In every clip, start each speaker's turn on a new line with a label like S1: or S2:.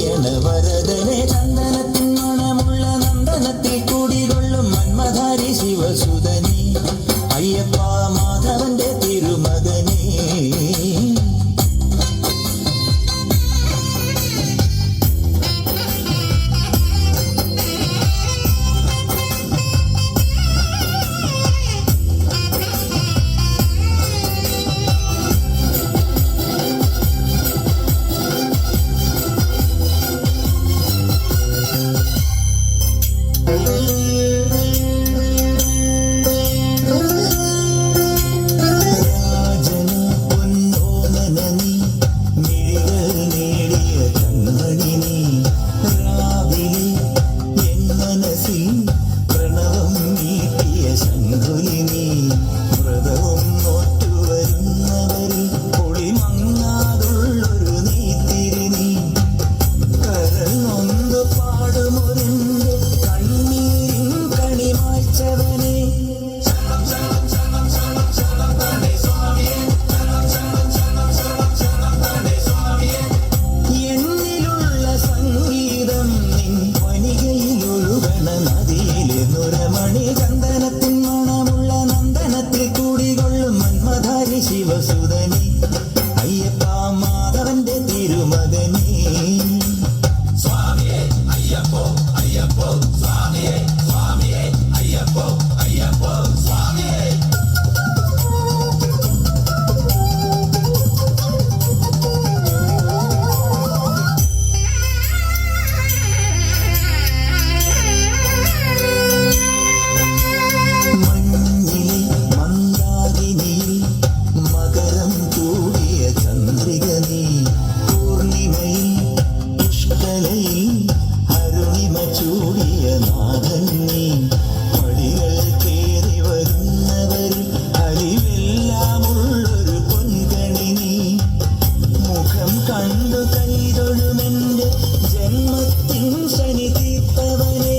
S1: നാരായണ വരദനെ ചന്ദനത്തിൻ മണമുള്ള നന്ദനത്തിൽ കൂടികൊള്ളും മന്മധാരി ശിവസുതനി അയ്യപ്പ മാധവന്റെ തിരുമകനേ. ശിവസുതനി അയ്യപ്പ മാധവന്റെ തിരുമകനേ. സ്വാമിയേ അയ്യപ്പോ അയ്യപ്പോ സ്വാമിയേ സ്വാമിയേ അയ്യപ്പോ അയ്യപ്പോ സ്വാമിയേ. കണ്ടു കൈതൊഴുമെന്റെ ജന്മത്തിൻ ശനി തീർത്തവനെ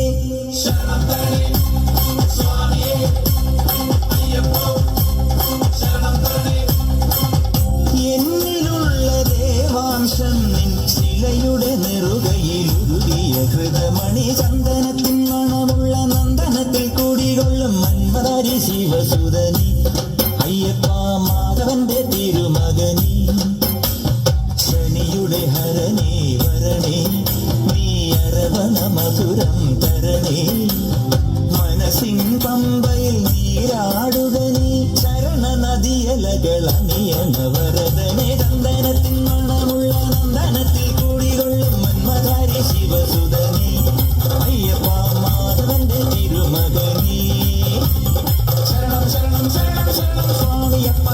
S1: എന്നിലുള്ള ദേവാംശം നിൻ ശിലയുടെ നെറുകയിലുരുകിയ ഹൃദമണി ചന്ദനത്തിൻ മണമുള്ള നന്ദനത്തിൽ കൂടികൊള്ളും മന്മധാരി ശിവസുതനി അയ്യപ്പ മാധവന്റെ തിരുമകനി. ശനിയുടെ ഹരണേ വരണേ നീ അരവണ മധുരം തരണേ. മനസ്സിൻ പമ്പയിൽ നീരാടുക നീ ശരണ നദിയലകൾ അണിയണ വരദനെ ചന്ദനത്തിൻ മണമുള്ള നന്ദനത്തിൽ കൂടികൊള്ളും മന്മധാരി ശിവസുതനി അയ്യപ്പ മാധവന്റെ തിരുമകനേ. ശരണം ശരണം ശരണം ശരണം സ്വാമിയപ്പ.